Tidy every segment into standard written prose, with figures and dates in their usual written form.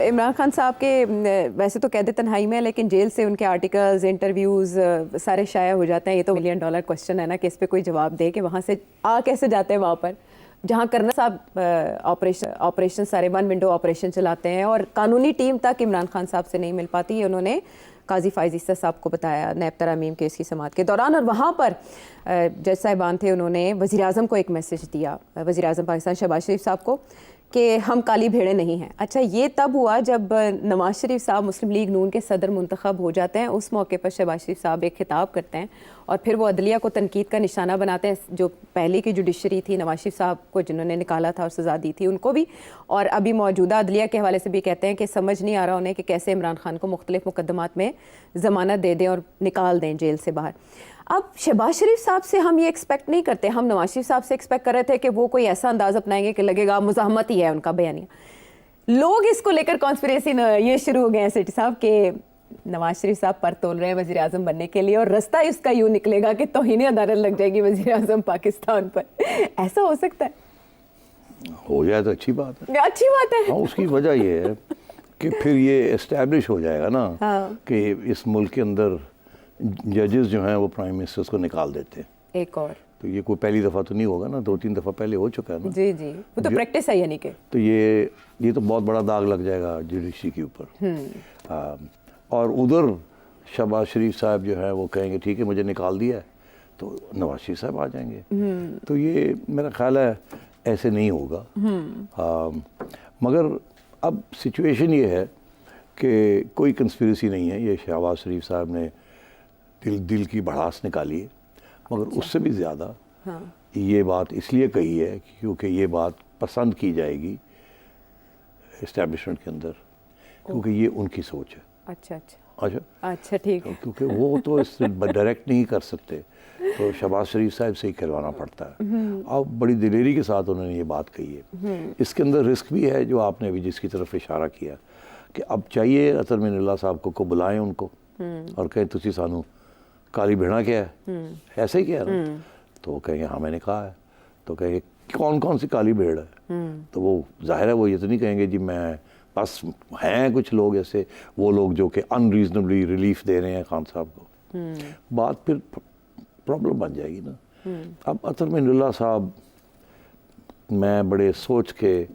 عمران خان صاحب کے ویسے تو قید تنہائی میں، لیکن جیل سے ان کے آرٹیکلز، انٹرویوز سارے شائع ہو جاتے ہیں. یہ تو $1 ملین کوسچن ہے نا کہ اس پہ کوئی جواب دے کہ وہاں سے آ کیسے جاتے ہیں وہاں پر جہاں کرنا صاحب آپریشن سارے 1 ونڈو آپریشن چلاتے ہیں، اور قانونی ٹیم تک عمران خان صاحب سے نہیں مل پاتی. انہوں نے قاضی فائز عیسیٰ صاحب کو بتایا نیب ترامیم کیس کی سماعت کے دوران، اور وہاں پر جج صاحبان تھے، انہوں نے وزیر اعظم کو ایک میسج دیا، وزیر اعظم پاکستان شہباز شریف صاحب کو، کہ ہم کالی بھیڑیں نہیں ہیں. اچھا یہ تب ہوا جب نواز شریف صاحب مسلم لیگ نون کے صدر منتخب ہو جاتے ہیں. اس موقع پر شہباز شریف صاحب ایک خطاب کرتے ہیں اور پھر وہ عدلیہ کو تنقید کا نشانہ بناتے ہیں، جو پہلے کی جوڈیشری تھی نواز شریف صاحب کو جنہوں نے نکالا تھا اور سزا دی تھی ان کو بھی، اور ابھی موجودہ عدلیہ کے حوالے سے بھی کہتے ہیں کہ سمجھ نہیں آ رہا انہیں کہ کیسے عمران خان کو مختلف مقدمات میں ضمانت دے دیں اور نکال دیں جیل سے باہر. اب شہباز شریف صاحب سے ہم یہ ایکسپیکٹ نہیں کرتے، ہم نواز شریف صاحب سے ایکسپیکٹ کر رہے تھے کہ وہ کوئی ایسا انداز اپنائیں گے کہ لگے گا مزاحمت ہی ہے ان کا بیانیہ. لوگ اس کو لے کر کانسپریسی یہ شروع ہو گئے ہیں سیٹی صاحب کہ نواز شریف صاحب پر تول رہے ہیں وزیر اعظم بننے کے لیے، اور رستہ اس کا یوں نکلے گا کہ توہین عدالت لگ جائے گی وزیر اعظم پاکستان پر. ایسا ہو سکتا ہے؟ ہو جائے تو اچھی بات ہے. اچھی بات ہے. ہاں، اس کی وجہ یہ ہے کہ پھر یہ اسٹیبلش ہو جائے گا نا کہ اس ملک کے اندر ججز جو ہیں وہ پرائم منسٹرز کو نکال دیتے ہیں. ایک اور تو یہ کوئی پہلی دفعہ تو نہیں ہوگا نا، 2-3 دفعہ پہلے ہو چکا ہے نا. جی جی، وہ تو پریکٹس ہے یعنی کہ. تو یہ تو بہت بڑا داغ لگ جائے گا جوڈیشری کے اوپر. اور ادھر شہباز شریف صاحب جو ہے وہ کہیں گے ٹھیک ہے مجھے نکال دیا ہے، تو نواز شریف صاحب آ جائیں گے. تو یہ میرا خیال ہے ایسے نہیں ہوگا. مگر اب سچویشن یہ ہے کہ کوئی کنسپیریسی نہیں ہے، یہ شہباز شریف صاحب نے دل کی بھڑاس نکالی ہے. مگر اس سے بھی زیادہ یہ بات اس لیے کہی ہے کیونکہ یہ بات پسند کی جائے گی اسٹیبلشمنٹ کے اندر، کیونکہ یہ ان کی سوچ ہے. اچھا ٹھیک ہے. کیونکہ وہ تو اس سے ڈائریکٹ نہیں کر سکتے، تو شہباز شریف صاحب سے ہی کھلوانا پڑتا ہے. اب بڑی دلیری کے ساتھ انہوں نے یہ بات کہی ہے. اس کے اندر رسک بھی ہے جو آپ نے ابھی جس کی طرف اشارہ کیا کہ اب چاہیے اطہر من اللہ صاحب کو بلائیں ان کو اور کہیں تسی سانو کالی بھیڑا کیا ہے، ایسے ہی کیا نا. تو وہ کہیں گے ہاں میں نے کہا ہے. تو کہیں گے کون سی کالی بھیڑ ہے. تو وہ ظاہر ہے وہ یہ تو نہیں کہیں گے جی میں بس ہیں کچھ لوگ ایسے، وہ لوگ جو کہ ان ریزنبلی ریلیف دے رہے ہیں خان صاحب کو. بات پھر پرابلم بن جائے گی نا. اب اطہر من اللہ صاحب، میں بڑے سوچ کے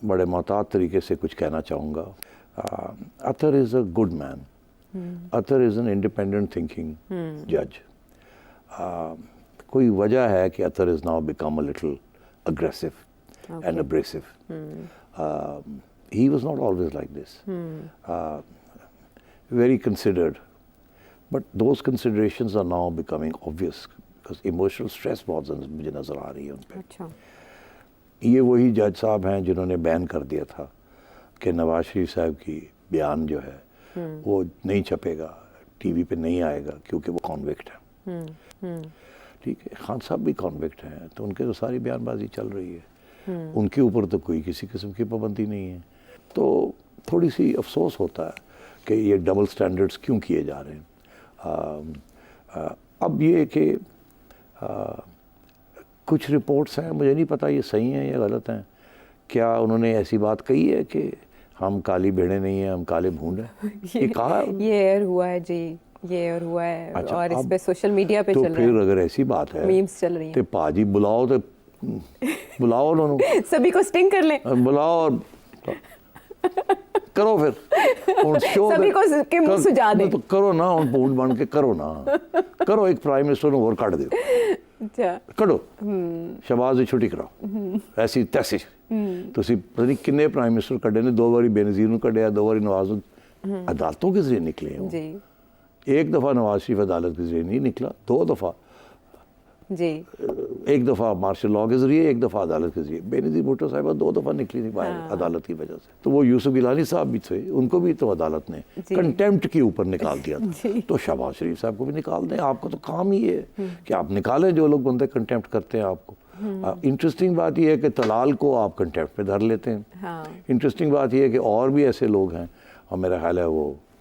بڑے محتاط طریقے سے کچھ کہنا چاہوں گا. Athar is a good man. Athar is an independent thinking جج. کوئی وجہ ہے کہ Athar is now become a little aggressive and abrasive. He was not always like this. Very considered. But those considerations are now becoming obvious because emotional stress بہت مجھے نظر آ رہی ہے ان پہ. یہ وہی جج صاحب ہیں جنہوں نے بین کر دیا تھا کہ نواز شریف صاحب کی بیان جو ہے وہ نہیں چھپے گا، ٹی وی پہ نہیں آئے گا کیونکہ وہ کانوکٹ ہے. ٹھیک ہے، خان صاحب بھی کانوکٹ ہیں تو ان کے تو ساری بیان بازی چل رہی ہے. ان کے اوپر تو کوئی کسی قسم کی پابندی نہیں ہے. تو تھوڑی سی افسوس ہوتا ہے کہ یہ ڈبل سٹینڈرڈز کیوں کیے جا رہے ہیں. اب یہ کہ کچھ رپورٹس ہیں، مجھے نہیں پتہ یہ صحیح ہیں یا غلط ہیں. کیا انہوں نے ایسی بات کہی ہے کہ ہم کالی بھیڑیں نہیں ہیں، ہم کالے بھونڈ ہیں؟ یہ کہا یہ ایئر ہوا ہے جی، یہ ایئر ہوا ہے. اور اس پہ سوشل میڈیا پہ چل رہا ہے. تو پھر اگر ایسی بات ہے میمز چل رہی ہیں تو پاجی بلاؤ، تو بلاؤ انہوں نے، سبھی کو سٹنگ کر لیں، بلاؤ اور کرو پھر سبھی کو کے منہ سجا دیں. تو کرو نا، ان پونڈ بن کے کرو نا، کرو ایک پرائم منسٹر نو اور کٹ دیو، کڈو شہباز دی چھٹی کراؤ ایسی تیسی. تسی پتہ نہیں کنے پرائم منسٹر کڈے نے، 2 باری بے نظیر نو کڈیا، 2 باری نواز عدالتوں کے ذریعے نکلے ہیں. ایک دفعہ نواز شریف عدالت کے ذریعے نہیں نکلا، 2 دفعہ جی، ایک دفعہ مارشل لاء کے ذریعے، ایک دفعہ عدالت کے ذریعے. بے نظیر بھٹو صاحبہ 2 دفعہ نکلی تھی باہر عدالت کی وجہ سے. تو وہ یوسف گیلانی صاحب بھی تھے، ان کو بھی تو عدالت نے کنٹیمپٹ کے اوپر نکال دیا تھا. تو شہباز شریف صاحب کو بھی نکال دیں. آپ کا تو کام ہی ہے کہ آپ نکالیں جو لوگ بندے کنٹیمپٹ کرتے ہیں آپ کو. انٹرسٹنگ بات یہ ہے کہ طلال کو آپ کنٹیمپٹ پہ دھر لیتے ہیں. انٹرسٹنگ بات یہ ہے کہ اور بھی ایسے لوگ ہیں، اور میرا خیال ہے وہ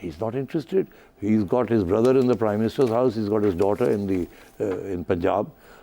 He's not interested. He's got his brother in the prime minister's house. He's got his daughter in Punjab.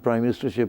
prime ministership?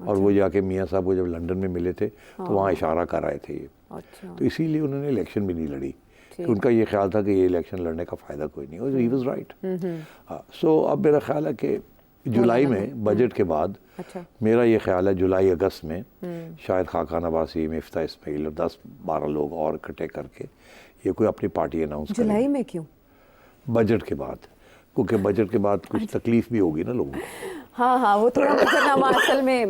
اور وہ جا کے میاں صاحب کو جب لنڈن میں ملے تھے تو وہاں اشارہ کر رہے تھے یہ. اچھا تو اسی لیے انہوں نے الیکشن بھی نہیں لڑی کہ ان کا یہ خیال تھا کہ یہ الیکشن لڑنے کا فائدہ کوئی نہیں. اور ہی واز رائٹ. سو اب میرا خیال ہے کہ جولائی میں بجٹ کے بعد اچھا میرا یہ خیال ہے جولائی اگست میں شاید خاقان عباسی, مفتاح اسماعیل اور 10-12 لوگ اور اکٹھے کر کے یہ کوئی اپنی پارٹی اناؤنس کریں. جولائی میں کیوں؟ بجٹ کے بعد, کیونکہ بجٹ کے بعد کچھ تکلیف بھی ہوگی نا لوگوں کو. ہاں وہ تھوڑا منظرنامہ اصل میں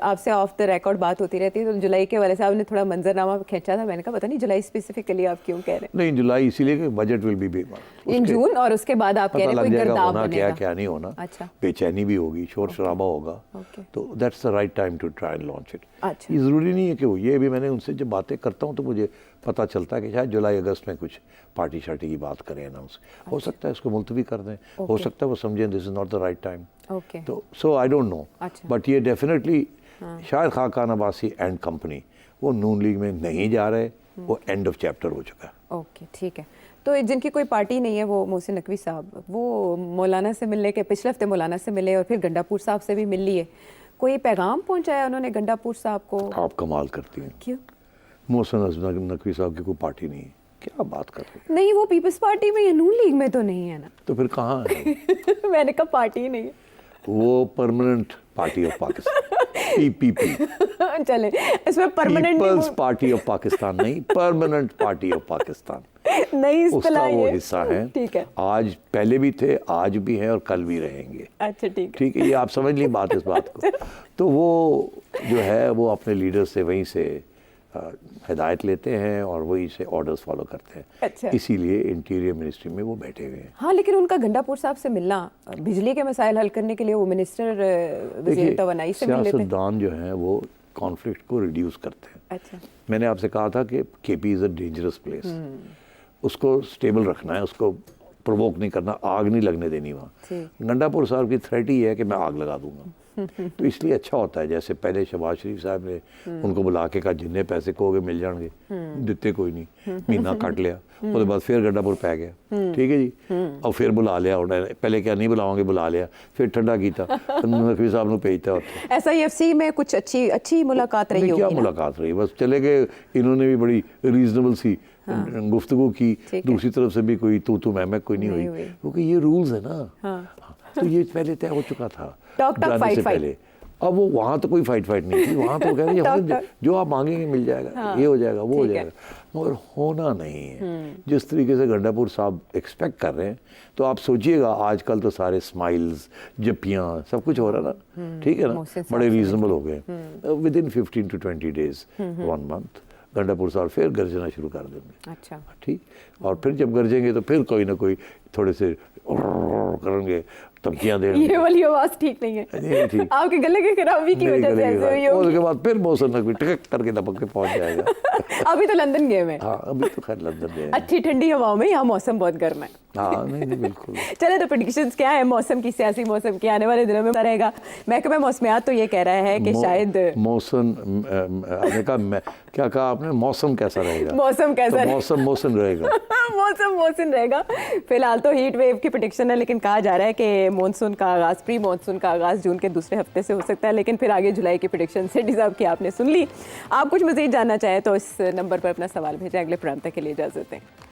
آپ سے آف دا ریکارڈ بات ہوتی رہتی ہے, تو جولائی کے والے صاحب نے تھوڑا منظرنامہ کھینچا تھا. میں نے کہا پتہ نہیں جولائی اسپیسیفکلی آپ کیوں کہہ رہے ہیں. نہیں, جولائی اسی لیے کہ بجٹ ول بی ان جون, اور اس کے بعد آپ کہہ رہے ہیں کوئی گرداب ہونا بنے گا. کیا نہیں ہونا, اچھا بے چینی بھی ہوگی, شور شرابہ ہوگا, تو that's the right time to try and launch it. اچھا یہ ضروری نہیں ہے کہ وہ, یہ بھی میں نے ان سے جب باتیں کرتا ہوں تو مجھے پتہ چلتا ہے کہ شاید جولائی اگست میں کچھ پارٹی شارٹی کی بات کریں اناؤنس. ہو سکتا ہے اس کو ملتوی کر دیں, ہو سکتا ہے وہ سمجھیں this is not the right time. Okay تو سو آئی ڈونٹ نو, اچھا بٹ یہ ڈیفینیٹلی شاید خاقان عباسی اینڈ کمپنی وہ نون لیگ میں نہیں جا رہے, وہ اینڈ آف چیپٹر ہو چکا ہے. اوکے ٹھیک ہے. تو جن کی کوئی پارٹی نہیں ہے وہ محسن نقوی صاحب, وہ مولانا سے ملنے کے پچھلے ہفتے مولانا سے ملے اور پھر گنڈاپور صاحب سے بھی مل لیے. کوئی پیغام پہنچایا انہوں نے گنڈاپور صاحب کو؟ آپ کمال کرتی ہیں. کیوں؟ محسن نقوی صاحب کی کوئی پارٹی نہیں ہے, کیا بات کر رہے ہیں؟ نہیں, وہ پیپلز پارٹی میں یا نون لیگ میں تو نہیں ہے نا. تو پھر کہاں ہے؟ میں نے کہا پارٹی ہی نہیں ہے. وہ permanent party of Pakistan, PPP, چلیں اس میں permanent peoples party of Pakistan نہیں, پرماننٹ پارٹی آف پاکستان, نہیں اس کا اصطلاح وہ یہ. حصہ ہے. ٹھیک ہے, آج پہلے بھی تھے, آج بھی ہیں اور کل بھی رہیں گے. اچھا ٹھیک ہے. ٹھیک ہے, یہ آپ سمجھ لیں بات اس بات کو. تو وہ جو ہے وہ اپنے لیڈر سے وہیں سے ہدایت لیتے ہیں اور وہی سے آرڈرز فالو کرتے ہیں. اچھا, اسی لیے انٹیریئر منسٹری میں وہ بیٹھے ہوئے ہیں. ہاں لیکن ان کا گنڈاپور صاحب سے ملنا, بجلی کے مسائل حل کرنے کے لیے وہ منسٹر وزیر توانائی سے مل لیتے ہیں. سیاستدان جو ہیں وہ کانفلکٹ کو ریڈیوس کرتے ہیں. اچھا, میں نے آپ سے کہا تھا کہ KP is a dangerous place, اس کو سٹیبل رکھنا ہے, اس کو پرووک نہیں کرنا, آگ نہیں لگنے دینی وہاں. گنڈاپور صاحب کی تھریٹ ہی ہے کہ میں آگ لگا دوں گا. تو اس لیے اچھا ہوتا ہے, جیسے پہلے شہباز شریف صاحب نے ان کو بلا کے کہا جتنے پیسے کہو گے مل جان گے, دیتے کوئی نہیں, مہینہ کاٹ لیا, اس کے بعد پھر گنڈاپور پہ گیا. ٹھیک ہے جی, اور پھر بلا لیا, پہلے کیا نہیں بلاؤں گے, بلا لیا, پھر ٹھنڈا کیتا, نقوی صاحب نے بھیجتا ہوتا. SIFC میں کچھ اچھی ملاقات رہی ہوگی. کیا ملاقات رہی, بس چلے گئے, انہوں نے بھی بڑی ریزنیبل سی گفتگو کی, دوسری طرف سے بھی کوئی تو میں کوئی نہیں ہوئی, کیونکہ یہ رولز ہے نا. تو یہ پہلے طے ہو چکا تھا جانے سے پہلے. اب وہ وہاں تو کوئی فائٹ نہیں تھی, وہاں تو کہہ رہے جو آپ مانگیں گے مل جائے گا, یہ ہو جائے گا, وہ ہو جائے گا, مگر ہونا نہیں ہے جس طریقے سے گنڈاپور صاحب ایکسپیکٹ کر رہے ہیں. تو آپ سوچئے گا, آج کل تو سارے اسمائلز, جپیاں, سب کچھ ہو رہا نا. ٹھیک ہے نا, بڑے ریزنیبل ہو گئے. With in 15 to 20 days, 1 month, Gandapur صاحب پھر گرجنا شروع کر دیں گے. اچھا ٹھیک, اور پھر جب گرجیں گے تو پھر کوئی نہ کوئی تھوڑے سے کریں گے, دھمکیاں دیں گے. یہ والی آواز ٹھیک نہیں ہے, آپ کے گلے کی خرابی کی وجہ سے ایسے ہوئی ہوگی. اس کے بعد پھر محسن نقوی ٹک کر کے دبک کے پہنچ جائے گا. ابھی تو لندن گئے میں. ہاں ابھی تو خیر لندن گئے. اچھی ٹھنڈی ہواؤں میں, یہاں موسم بہت گرم ہے. ہاں نہیں بالکل. چلے تو پریڈکشنز کیا ہے موسم کی, سیاسی موسم کی, آنے والے دنوں میں رہے گا؟ محکمہ موسمیات تو یہ کہہ رہا ہے کہ شاید موسم, آپ نے کہا, کیا کہا آپ نے, موسم کیسا رہے گا؟ موسم کیسا رہے گا؟ موسم رہے گا. موسم رہے گا. فی الحال تو ہیٹ ویو کی پریڈکشن ہے, لیکن کہا جا رہا ہے کہ مونسون کا آغاز, پری مونسون کا آغاز جون کے دوسرے ہفتے سے ہو سکتا ہے, لیکن پھر آگے جولائی کی پریڈکشن سیٹی صاحب کی آپ نے سن لی. آپ کچھ مزید جاننا چاہیں تو اس نمبر پر اپنا سوال بھیجیں. اگلے پروگرام تک کے لیے اجازت دیں.